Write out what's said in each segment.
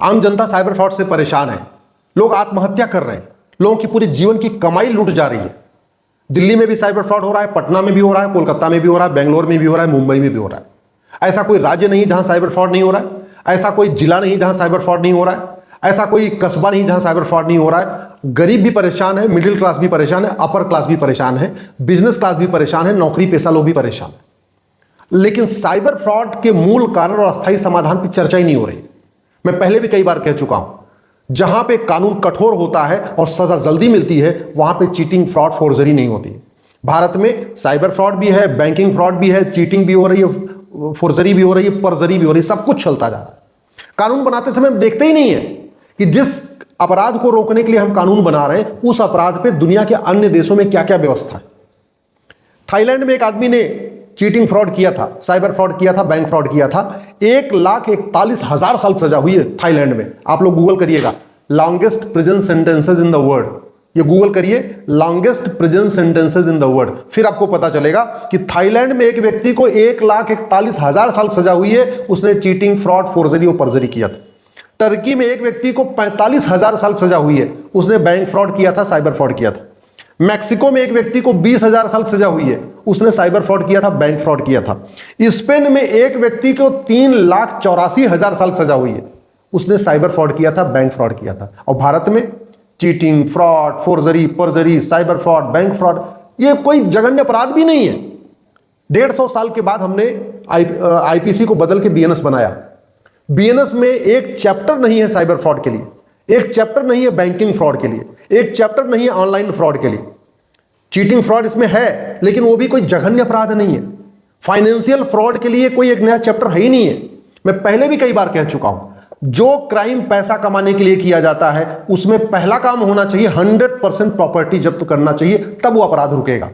आम जनता cyber fraud से परेशान है, लोग आत्महत्या कर रहे हैं, लोगों की पूरी जीवन की कमाई लूट जा रही है। दिल्ली में भी साइबर फ्रॉड हो रहा है, पटना में भी हो रहा है, कोलकाता में भी हो रहा है, बेंगलोर में भी हो रहा है, मुंबई में भी हो रहा है। ऐसा कोई राज्य नहीं जहां साइबर फ्रॉड नहीं हो रहा है, ऐसा कोई जिला नहीं जहां साइबर फ्रॉड नहीं हो रहा है, ऐसा कोई कस्बा नहीं जहां साइबर फ्रॉड नहीं हो रहा है। गरीब भी परेशान है, मिडिल क्लास भी परेशान है, अपर क्लास भी परेशान है, बिजनेस क्लास भी परेशान है, नौकरी पेशा लोग भी परेशान है। लेकिन साइबर फ्रॉड के मूल कारण और अस्थायी समाधान की चर्चा ही नहीं हो रही। मैं पहले भी कई बार कह चुका हूं, जहां पे कानून कठोर होता है और सजा जल्दी मिलती है, वहां पे चीटिंग, फ्रॉड, फोर्जरी नहीं होती। भारत में साइबर फ्रॉड भी है, बैंकिंग फ्रॉड भी है, चीटिंग भी हो रही है, फोर्जरी भी हो रही है, परजरी भी हो रही है, सब कुछ चलता जा रहा है। कानून बनाते समय हम देखते ही नहीं है कि जिस अपराध को रोकने के लिए हम कानून बना रहे हैं, उस अपराध पे दुनिया के अन्य देशों में क्या क्या व्यवस्था है। थाईलैंड में एक आदमी ने चीटिंग फ्रॉड किया था, साइबर फ्रॉड किया था, बैंक फ्रॉड किया था। 1,41,000 साल सजा हुई है थाईलैंड में। आप लोग गूगल करिएगा, longest prison sentences in the world, ये गूगल करिए, longest prison sentences in the world. फिर आपको पता चलेगा कि थाईलैंड में एक व्यक्ति को 1,41,000 साल सजा हुई है, उसने चीटिंग, फ्रॉड, फोर्जरी और परजरी किया था। टर्की में एक व्यक्ति को 45,000 साल सजा हुई है, उसने बैंक फ्रॉड किया था, साइबर फ्रॉड किया था। मैक्सिको में एक व्यक्ति को 20,000 साल सजा हुई है, उसने साइबर फ्रॉड किया था, बैंक फ्रॉड किया था। स्पेन में एक व्यक्ति को 3,84,000 साल सजा हुई है, उसने साइबर फ्रॉड किया था, बैंक फ्रॉड किया था। और भारत में cheating, fraud, forgery, perjury, cyber fraud, bank fraud, ये कोई जघन्य अपराध भी नहीं है। 150 साल के बाद हमने आईपीसी को बदल के बीएनएस बनाया। बीएनएस में एक चैप्टर नहीं है साइबर फ्रॉड के लिए, एक चैप्टर नहीं है बैंकिंग फ्रॉड के लिए, एक चैप्टर नहीं है ऑनलाइन फ्रॉड के लिए। चीटिंग फ्रॉड इसमें है, लेकिन वो भी कोई जघन्य अपराध नहीं है। फाइनेंशियल फ्रॉड के लिए कोई एक नया चैप्टर है ही नहीं है। मैं पहले भी कई बार कह चुका हूं, जो क्राइम पैसा कमाने के लिए किया जाता है, उसमें पहला काम होना चाहिए 100% प्रॉपर्टी जब्त करना चाहिए, तब वो अपराध रुकेगा।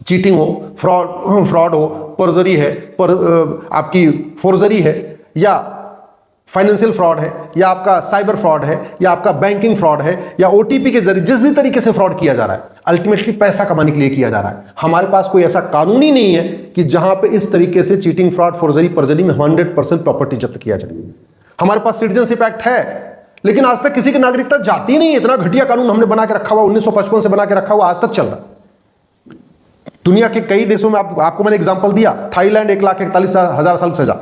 चीटिंग हो, फ्रॉड हो, परजरी है, आपकी फोर्जरी है, या फाइनेंशियल फ्रॉड है, या आपका साइबर फ्रॉड है, या आपका बैंकिंग फ्रॉड है, या ओटीपी के जरिए जिस भी तरीके से फ्रॉड किया जा रहा है, अल्टीमेटली पैसा कमाने के लिए किया जा रहा है। हमारे पास कोई ऐसा कानून ही नहीं है कि जहां पे इस तरीके से चीटिंग, फ्रॉड, फोर्जरी, परजरी में 100% प्रॉपर्टी जब्त किया जाए। हमारे पास सिटीजनशिप एक्ट है, लेकिन आज तक किसी की नागरिकता जाती नहीं है। इतना घटिया कानून हमने बना के रखा हुआ, 1955 से बना के रखा हुआ, आज तक चल रहा। दुनिया के कई देशों में आपको मैंने एग्जांपल दिया, थाईलैंड 1,41,000 साल सजा,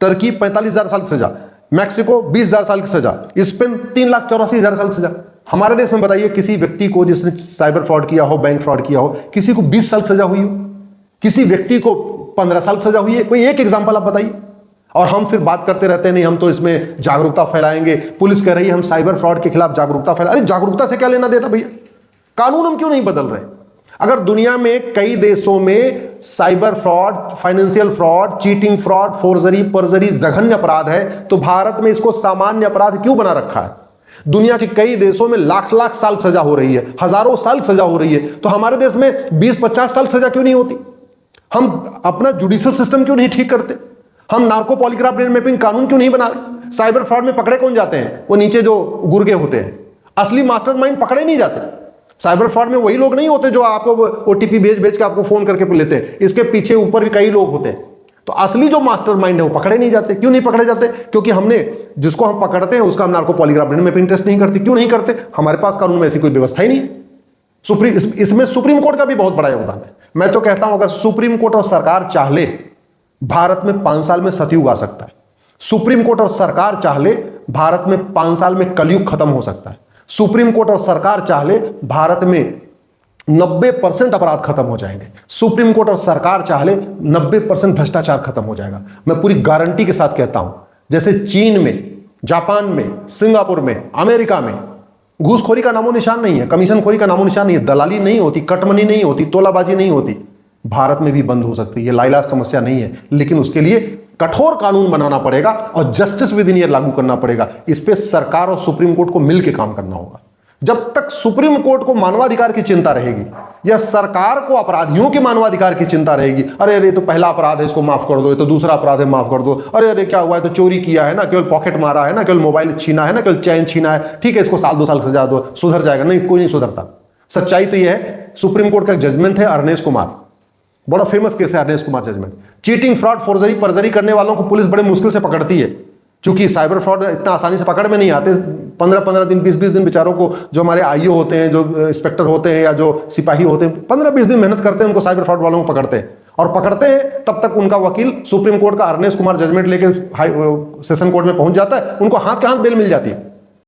टर्की 45,000 साल सजा, मैक्सिको 20,000 साल की सजा, स्पेन 3,84,000 साल सजा। हमारे देश में बताइए किसी व्यक्ति को जिसने साइबर फ्रॉड किया हो, बैंक फ्रॉड किया हो, किसी को 20 साल सजा हुई हो, किसी व्यक्ति को 15 साल सजा हुई है? कोई एक एग्जांपल आप बताइए। और हम फिर बात करते रहते हैं, नहीं हम तो इसमें जागरूकता फैलाएंगे, पुलिस कह रही है हम साइबर फ्रॉड के खिलाफ जागरूकता फैला। अरे जागरूकता से क्या लेना देना भैया, कानून हम क्यों नहीं बदल रहे? अगर दुनिया में कई देशों में cyber fraud, financial fraud, cheating, fraud, forgery, perjury जघन्य अपराध है, तो भारत में इसको सामान्य अपराध क्यों बना रखा है? दुनिया के कई देशों में लाख लाख साल सजा हो रही है, हजारों साल सजा हो रही है, तो हमारे देश में 20-50 साल सजा क्यों नहीं होती? हम अपना जुडिशियल सिस्टम क्यों नहीं ठीक करते? हम नार्को पॉलीग्राफ ब्रेन मैपिंग कानून क्यों नहीं बना रहे? साइबर फ्रॉड में पकड़े कौन जाते हैं? वो नीचे जो गुर्गे होते हैं, असली मास्टरमाइंड पकड़े नहीं जाते। साइबर फ्रॉड में वही लोग नहीं होते जो आपको ओटीपी भेज के आपको फोन करके लेते हैं, इसके पीछे ऊपर भी कई लोग होते हैं। तो असली जो मास्टरमाइंड है वो पकड़े नहीं जाते। क्यों नहीं पकड़े जाते? क्योंकि हमने जिसको हम पकड़ते हैं उसका हम narco polygraph brain mapping test नहीं करते। क्यों नहीं करते? हमारे पास कानून में ऐसी कोई व्यवस्था ही नहीं। इसमें सुप्रीम कोर्ट का भी बहुत बड़ा योगदान है। मैं तो कहता हूं अगर सुप्रीम कोर्ट और सरकार चाहले, भारत में 5 साल में सतयुग आ सकता है। सुप्रीम कोर्ट और सरकार चाहले, भारत में 5 साल में कलयुग खत्म हो सकता है। सुप्रीम कोर्ट और सरकार चाहले, भारत में 90% अपराध खत्म हो जाएंगे। सुप्रीम कोर्ट और सरकार चाहले 90% भ्रष्टाचार खत्म हो जाएगा। मैं पूरी गारंटी के साथ कहता हूं, जैसे चीन में, जापान में, सिंगापुर में, अमेरिका में घूसखोरी का नामो निशान नहीं है, कमीशन खोरी का नामो निशान नहीं है, दलाली नहीं होती, कटमनी नहीं होती, तोलाबाजी नहीं होती, भारत में भी बंद हो सकती है। ये लाइलाज समस्या नहीं है, लेकिन उसके लिए कठोर कानून बनाना पड़ेगा और जस्टिस विद इन ईयर लागू करना पड़ेगा। इस पे सरकार और सुप्रीम कोर्ट को मिलकर काम करना होगा। जब तक सुप्रीम कोर्ट को मानवाधिकार की चिंता रहेगी या सरकार को अपराधियों के मानवाधिकार की चिंता रहेगी, अरे अरे तो पहला अपराध है इसको माफ कर दो, ये तो दूसरा अपराध है माफ कर दो, अरे अरे क्या हुआ है तो चोरी किया है ना, केवल पॉकेट मारा है ना, केवल मोबाइल छीना है ना, केवल चैन छीना है, ठीक है इसको 1-2 साल सजा दो, सुधर जाएगा। नहीं, कोई नहीं सुधरता। सच्चाई तो यह है, सुप्रीम कोर्ट का जजमेंट है अर्नेश कुमार, बड़ा फेमस केस है Arnesh Kumar judgement. Cheating, fraud, forgery, perjury करने वालों को पुलिस बड़े मुश्किल से पकड़ती है। क्योंकि साइबर फ्रॉड इतना आसानी से पकड़ में नहीं आते। 15-15 दिन 20-20 दिन बेचारों को, जो हमारे आईओ होते हैं, जो इंस्पेक्टर होते हैं या जो सिपाही होते हैं, 15-20 दिन मेहनत करते हैं, उनको साइबर फ्रॉड वालों को पकड़ते हैं। और पकड़ते हैं तब तक उनका वकील सुप्रीम कोर्ट का अर्नेस्ट कुमार जजमेंट लेके हाई सेशन कोर्ट में पहुंच जाता है, उनको हाथ के हाथ बेल मिल जाती है।